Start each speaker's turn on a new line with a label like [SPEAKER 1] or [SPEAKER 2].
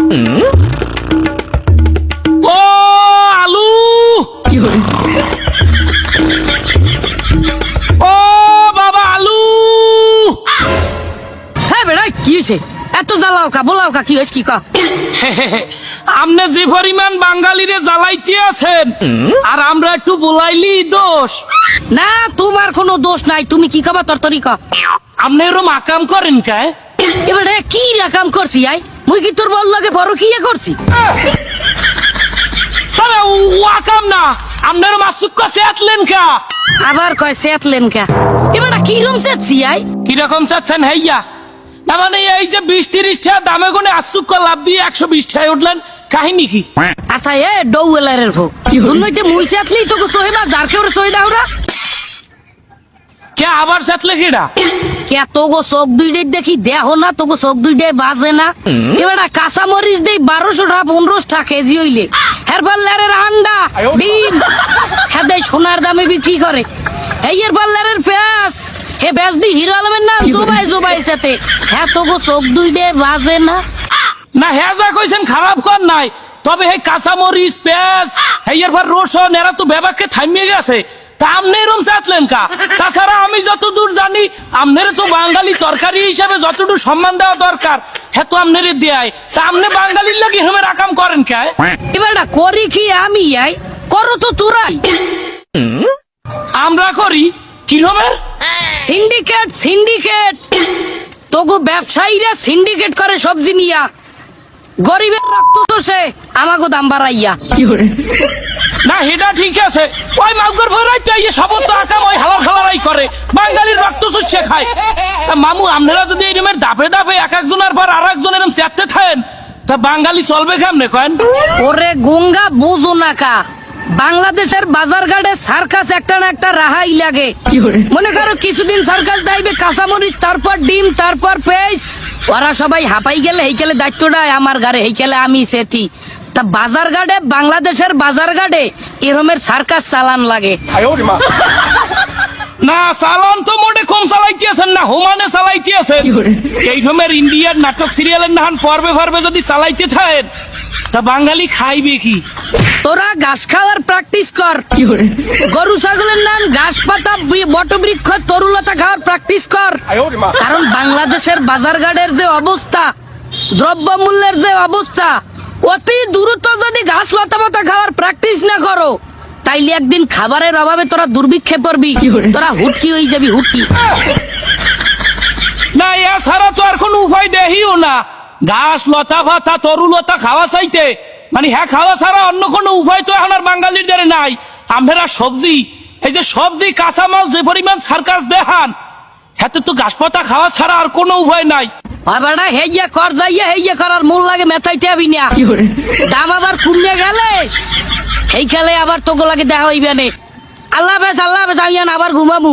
[SPEAKER 1] ও আলু, ও বাবা আলু।
[SPEAKER 2] হ্যাঁ বেড়া কি হয়েছে? এত জ্বালাও কা, বলাও কা, কি হয়েছে কি কা?
[SPEAKER 1] আপনি যে পরিমাণ বাঙালিরে জ্বালাইতে আছেন আর আমরা একটু বলাইলি দোষ।
[SPEAKER 2] না তোমার কোনো দোষ নাই, তুমি কি খাবা তরতরি কা।
[SPEAKER 1] আপনি এরম আকাম করেন কায়?
[SPEAKER 2] এবারে কি রকম করছি আই? মুই কি তোর বল লাগে বড় কি করছি?
[SPEAKER 1] তবে ও আকাম না, আপনার মাসুক কাছে আতলেন কা?
[SPEAKER 2] আবার কয় সেতলেন কা। এবারে কি রকম সেতছি আই?
[SPEAKER 1] কিরকম চাচ্ছেন হেইয়া? না মানে এই যে 20-30 টাকা দামে গুনে আসুক লাভ দিয়ে 120 টাকায় উঠলেন, কাহিনী কি?
[SPEAKER 2] আচ্ছা এ ডৌয়েলারের ভোগ দুনইতে মুই সেতলি তোকে সোহেবা যার কেউ সই দাওরা
[SPEAKER 1] কে আবার চাতলে কিডা?
[SPEAKER 2] কে তোগো চোখ দুইটাই দেখি দেহ না, তোগো চোখ দুইটাই বাজে না। এবার কাঁচা মরিচ দেই 1200 টাকা 1500 টাকা কেজি হইলে হেরবাল্লারের আন্ডা ডিম হ্যাঁ দেয় সোনার দামে বিক্রি করে। এই হেরবাল্লারের পেঁয়াজ হে বেচ দি হিরো আলমের নাম জোবাই জোবাই সাথে হ্যাঁ তোগো চোখ দুইটাই বাজে না।
[SPEAKER 1] না হ্যাঁ যা কইছেন খারাপ কর নাই, তবে এই কাঁচামরিচ পেঁয়াজ হেয়ার পর রসুন এরা তো বেবাকে থামিয়ে গেছে, তা আপনি এরম চাতলেন কা? তাছাড়া আমি যতদূর জানি আপনার তো বাঙালি তরকারি হিসাবে যতটুকু সম্মান দেওয়া দরকার হ্যাঁ তো আপনার দেয়, তা আপনি বাঙালির লাগি হেমে রাকাম করেন কে?
[SPEAKER 2] এবার না করি কি আমি আই, করো তো তোরাই।
[SPEAKER 1] আমরা করি কিরমের?
[SPEAKER 2] সিন্ডিকেট সিন্ডিকেট তোগো ব্যবসায়ীরা সিন্ডিকেট করে সবজি নিয়া গরিবের রক্ত চষে আমাগো দাম বাড়াইয়া।
[SPEAKER 1] না এটা ঠিক আছে, ওই মাগুর ভরাইতে এই সমস্ত আকাম ওই হালাল খালারাই করে, বাঙালির রক্ত চুষে খায়। তা মামু আপনারা যদি এরমের দাপে দাপে এক একজনের পর আর একজন এরম চেপতে থাকেন তা বাঙালি চলবে কেমনে কয়েন?
[SPEAKER 2] ওরে গঙ্গা বুঝো না কা, বাংলাদেশের বাজার ঘাটে সার্কাস একটা না একটা রাহাই লাগে। মনে করো কিছুদিন সার্কাস দাইবে কাঁচামরিচ, তারপর ডিম, তারপর পেঁয়াজ, ওরা সবাই হাঁপাই গেলে হেইকেলে দায়িত্বটা আমার ঘরে, হেইকেলে আমি সেতি। তা বাজার ঘাটে, বাংলাদেশের বাজার ঘাটে এরমের সার্কাস চালান লাগে।
[SPEAKER 1] না চালান তো মোটে কম চালাইতেছেন না, হোমানে চালাইতেছেন। এই রকমের ইন্ডিয়ার নাটক সিরিয়ালের নাহান পর্বে পর্বে যদি চালাইতে থাকেন তা বাঙালি খাইবে কি?
[SPEAKER 2] তোরা ঘাস খাওয়ার প্র্যাকটিস কর, গরু ছাগলের নাম ঘাস পাতা বটবৃক্ষ তরুলতা খাওয়ার প্র্যাকটিস কর। কারণ বাংলাদেশের বাজার ঘাটের যে অবস্থা, দ্রব্য মূল্যের যে অবস্থা, অতি দ্রুত যদি ঘাস লতা পাতা খাওয়ার প্র্যাকটিস না করো তাইলে একদিন খাবারের অভাবে তোরা দুর্ভিক্ষে পড়বি, তোরা হুটকি হয়ে যাবি হুটকি।
[SPEAKER 1] না এছাড়া তো আর কোনো উপায় দেখিও না, ঘাস লতা পাতা তরুলতা খাওয়া চাইতে মানে হ্যাঁ খাওয়া ছাড়া অন্য কোনো উপায় তো এখন আর বাঙালির দ্বারে নাই। আমরা সবজি, এই যে সবজি কাঁচামাল যে পরিমাণ সার্কাস দেখান হাতে তো ঘাস পাতা খাওয়া ছাড়া আর কোনো উপায় নাই।
[SPEAKER 2] আবারটা হেইয়া কর যাইয়া হেইয়া করার মূল লাগে মেথাইতে হবি না, দাম আবার কমে গেলে এই খেলে আবার তোকে লাগে দেখা হইবে না। আল্লাহ হাফেজ, আল্লাহ হাফেজ, আমি আবার ঘুমাবো।